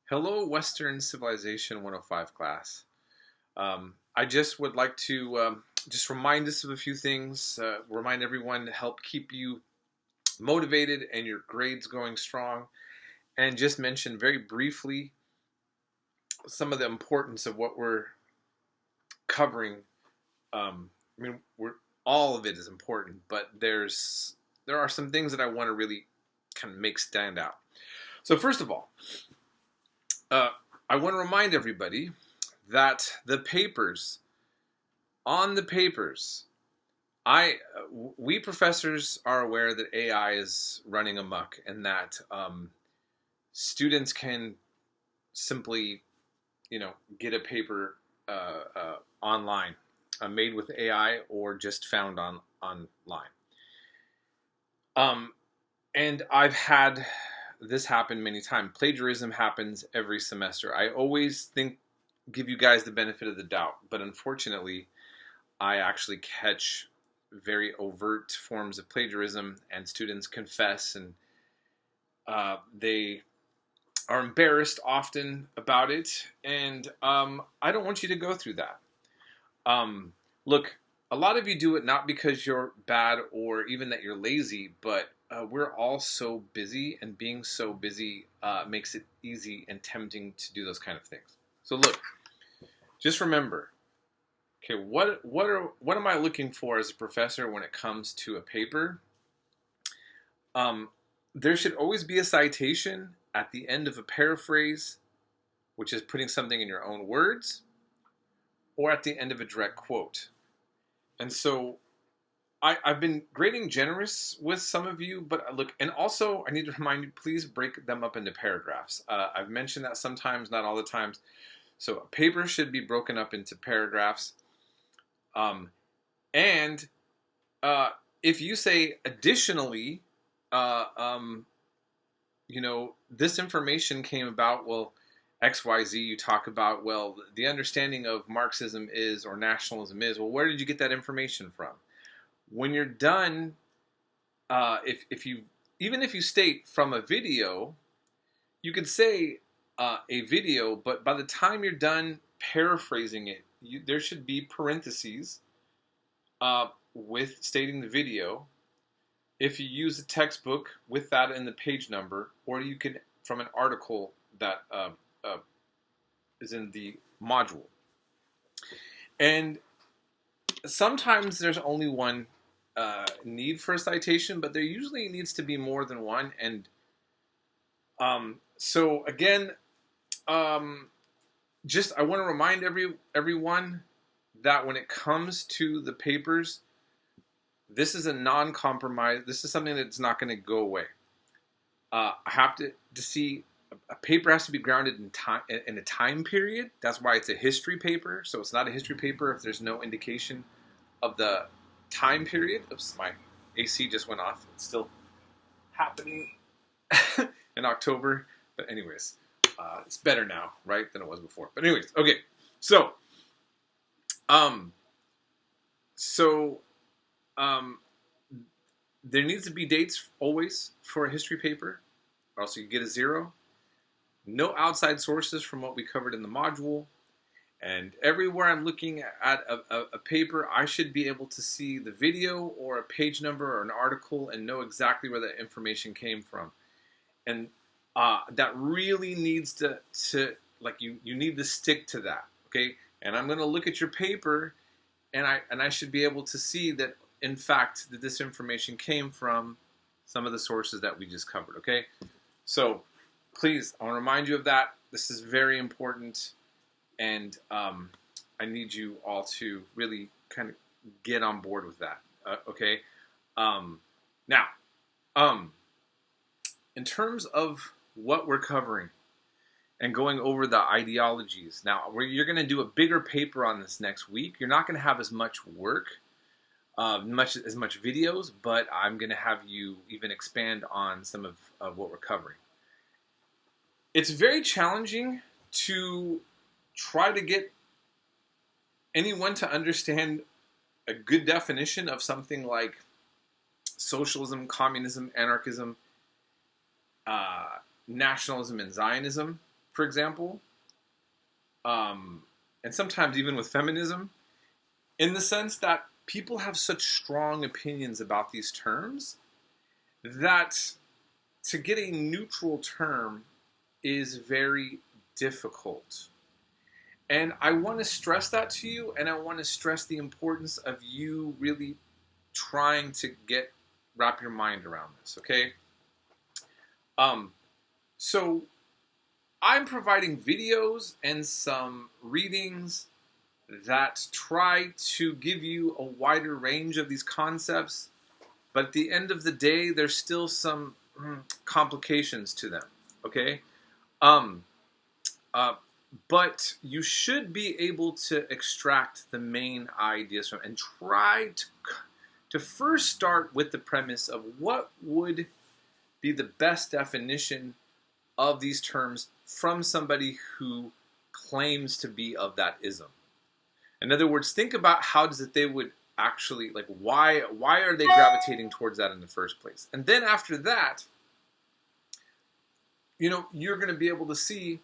Hello, Western Civilization 105 class. I just would like to just remind us of a few things, remind everyone to help keep you motivated and your grades going strong, and just mention very briefly some of the importance of what we're covering. All of it is important, but there are some things that I want to really kind of make stand out. So first of all, I want to remind everybody that on the papers, we professors are aware that AI is running amok and that students can simply, get a paper online, made with AI or just found online. And I've had this happen many times. Plagiarism happens every semester. I always give you guys the benefit of the doubt, but unfortunately, I actually catch very overt forms of plagiarism, and students confess, and they are embarrassed often about it, and I don't want you to go through that. Look, a lot of you do it not because you're bad or even that you're lazy, but we're all so busy, and being so busy makes it easy and tempting to do those kind of things. So look, just remember, okay, what am I looking for as a professor when it comes to a paper? There should always be a citation at the end of a paraphrase, which is putting something in your own words, or at the end of a direct quote. And so I've been grading generous with some of you, but look, and also I need to remind you, please break them up into paragraphs. I've mentioned that sometimes, not all the times. So a paper should be broken up into paragraphs. And if you say additionally, this information came about, well, XYZ, you talk about, well, the understanding of Marxism is, or nationalism is, well, where did you get that information from? When you're done, if you state from a video, you could say a video, but by the time you're done paraphrasing it, there should be parentheses with stating the video. If you use a textbook with that in the page number, or you can from an article that is in the module. And sometimes there's only one need for a citation, but there usually needs to be more than one. And so again, I want to remind everyone that when it comes to the papers, this is a non-compromise. This is something that's not going to go away. I have to see a paper has to be grounded in time, in a time period. That's why it's a history paper. So it's not a history paper if there's no indication of the time period. Oops, my AC just went off. It's still happening in October. But anyways, it's better now, right, than it was before. But anyways, okay. So, there needs to be dates always for a history paper, or else you get a 0. No outside sources from what we covered in the module. And everywhere I'm looking at a paper, I should be able to see the video or a page number or an article and know exactly where that information came from. And that really needs to you need to stick to that, okay? And I'm going to look at your paper, and I should be able to see that, in fact, that this information came from some of the sources that we just covered, okay? So please, I want to remind you of that. This is very important, and I need you all to really kind of get on board with that, okay? Now, in terms of what we're covering and going over the ideologies, now you're going to do a bigger paper on this next week. You're not going to have as much work, as much videos, but I'm going to have you even expand on some of what we're covering. It's very challenging to try to get anyone to understand a good definition of something like socialism, communism, anarchism, nationalism, and Zionism for example, and sometimes even with feminism, in the sense that people have such strong opinions about these terms that to get a neutral term is very difficult. And I want to stress that to you, and I want to stress the importance of you really trying to wrap your mind around this, okay? So I'm providing videos and some readings that try to give you a wider range of these concepts, but at the end of the day, there's still some complications to them, okay? But you should be able to extract the main ideas from, and try to first start with the premise of what would be the best definition of these terms from somebody who claims to be of that ism. In other words, think about how does it they would actually, like, why are they gravitating towards that in the first place? And then after that, you know, you're going to be able to see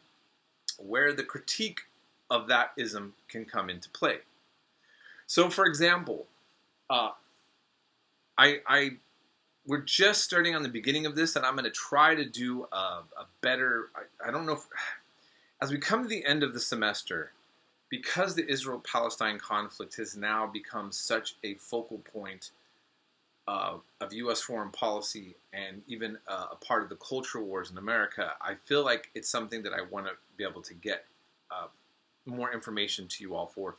where the critique of that ism can come into play. So, for example, we're just starting on the beginning of this, and I'm going to try to do a better, I don't know, as we come to the end of the semester, because the Israel-Palestine conflict has now become such a focal point of U.S. foreign policy and even a part of the cultural wars in America, I feel like it's something that I want to be able to get more information to you all for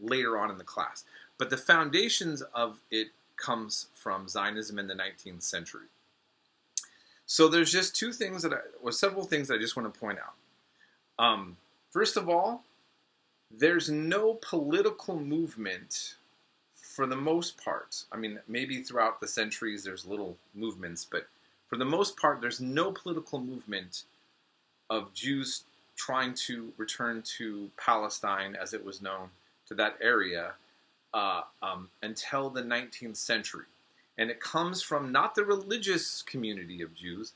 later on in the class. But the foundations of it comes from Zionism in the 19th century. So there's just several things that I just want to point out. First of all, there's no political movement for the most part. I mean, maybe throughout the centuries there's little movements, but for the most part there's no political movement of Jews trying to return to Palestine, as it was known, to that area, until the 19th century. And it comes from not the religious community of Jews,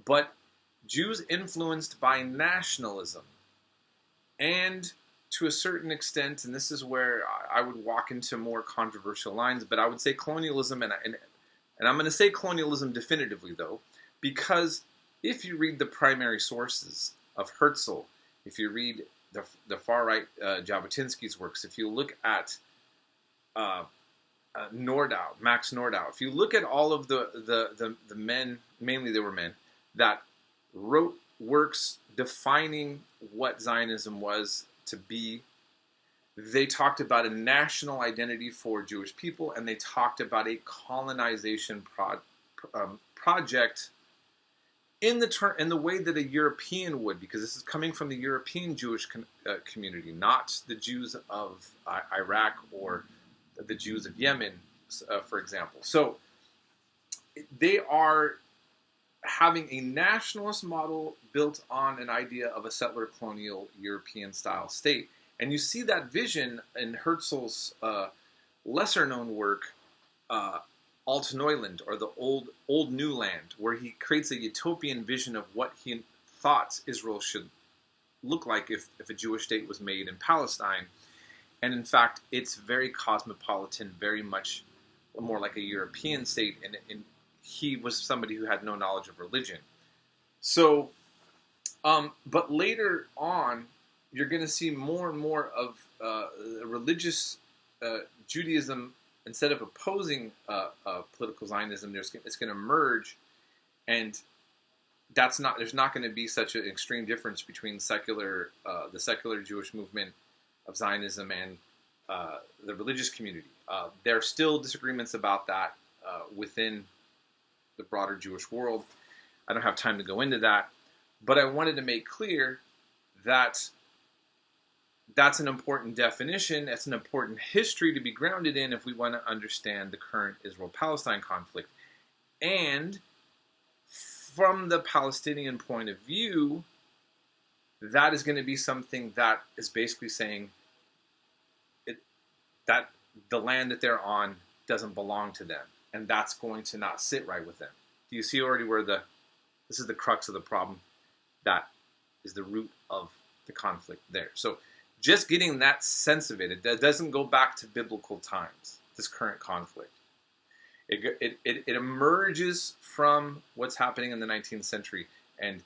but Jews influenced by nationalism. And to a certain extent, and this is where I would walk into more controversial lines, but I would say colonialism, and I'm going to say colonialism definitively, though, because if you read the primary sources of Herzl, if you read the far-right Jabotinsky's works, if you look at Nordau, Max Nordau, if you look at all of the men, mainly they were men, that wrote works defining what Zionism was to be, they talked about a national identity for Jewish people, and they talked about a colonization project in the way that a European would, because this is coming from the European Jewish community, not the Jews of Iraq or the Jews of Yemen, for example. So they are having a nationalist model built on an idea of a settler colonial European style state. And you see that vision in Herzl's lesser known work, Alt Neuland, or the Old New Land, where he creates a utopian vision of what he thought Israel should look like if a Jewish state was made in Palestine. And in fact, it's very cosmopolitan, very much more like a European state, and he was somebody who had no knowledge of religion. So, but later on, you're going to see more and more of religious Judaism. Instead of opposing political Zionism, it's going to merge, and there's not going to be such an extreme difference between the secular Jewish movement of Zionism and the religious community. There are still disagreements about that within the broader Jewish world. I don't have time to go into that, but I wanted to make clear that that's an important definition. That's an important history to be grounded in if we want to understand the current Israel-Palestine conflict. And from the Palestinian point of view, that is going to be something that is basically saying that the land that they're on doesn't belong to them, and that's going to not sit right with them. Do you see already where this is the crux of the problem, that is the root of the conflict there. So just getting that sense of it, it doesn't go back to biblical times, this current conflict. It emerges from what's happening in the 19th century. And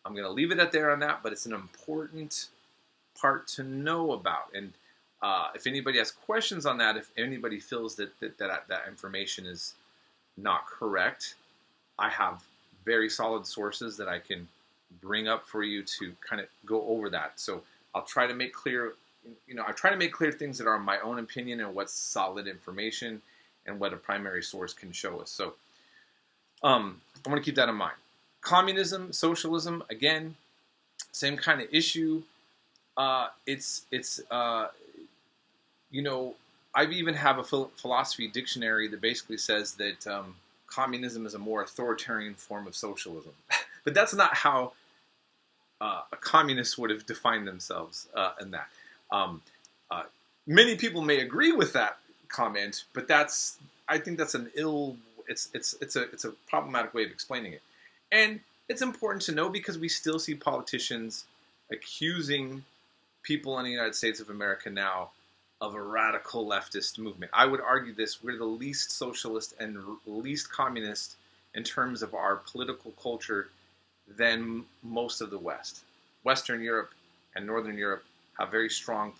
I'm going to leave it at there on that, but it's an important part to know about. And if anybody has questions on that, if anybody feels that information is not correct, I have very solid sources that I can bring up for you to kind of go over that. So I'll try to make clear, I try to make clear things that are my own opinion and what's solid information and what a primary source can show us. So I want to keep that in mind. Communism, socialism, again, same kind of issue. I even have a philosophy dictionary that basically says that communism is a more authoritarian form of socialism. But that's not how a communist would have defined themselves in that. Many people may agree with that comment, but I think that's it's a problematic way of explaining it. And it's important to know because we still see politicians accusing people in the United States of America now of a radical leftist movement. I would argue this: we're the least socialist and least communist in terms of our political culture than most of the West. Western Europe and Northern Europe have very strong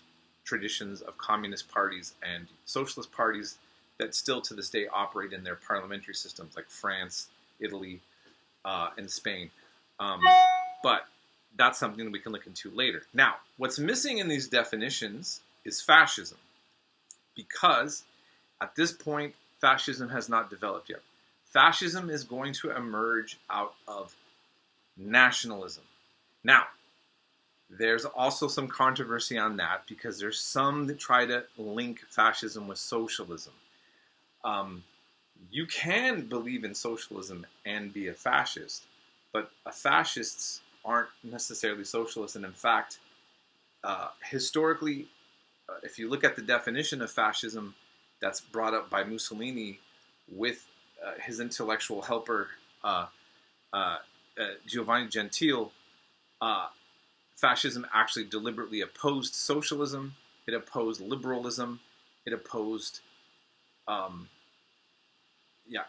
traditions of communist parties and socialist parties that still to this day operate in their parliamentary systems, like France, Italy, and Spain. But that's something that we can look into later. Now, what's missing in these definitions is fascism, because at this point, fascism has not developed yet. Fascism is going to emerge out of nationalism. Now, there's also some controversy on that because there's some that try to link fascism with socialism. You can believe in socialism and be a fascist, but fascists aren't necessarily socialists. And in fact, historically, if you look at the definition of fascism that's brought up by Mussolini with his intellectual helper, Giovanni Gentile, fascism actually deliberately opposed socialism. It opposed liberalism. It opposed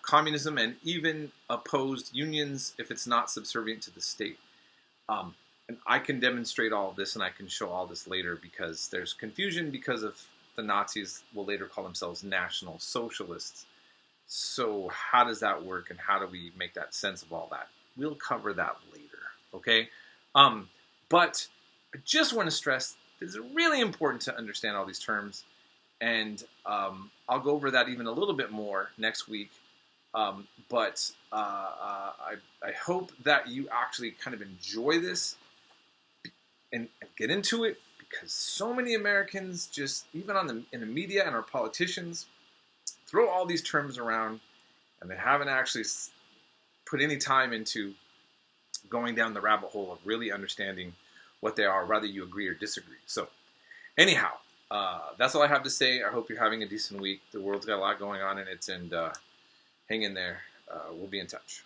communism, and even opposed unions if it's not subservient to the state. And I can demonstrate all of this, and I can show all this later because there's confusion because of the Nazis will later call themselves National Socialists. So how does that work, and how do we make that sense of all that? We'll cover that later, okay? But I just want to stress that it's really important to understand all these terms, and I'll go over that even a little bit more next week. But I hope that you actually kind of enjoy this and get into it, because so many Americans just, even in the media and our politicians, throw all these terms around, and they haven't actually put any time into going down the rabbit hole of really understanding what they are, whether you agree or disagree. So anyhow, that's all I have to say. I hope you're having a decent week. The world's got a lot going on in it, and hang in there. We'll be in touch.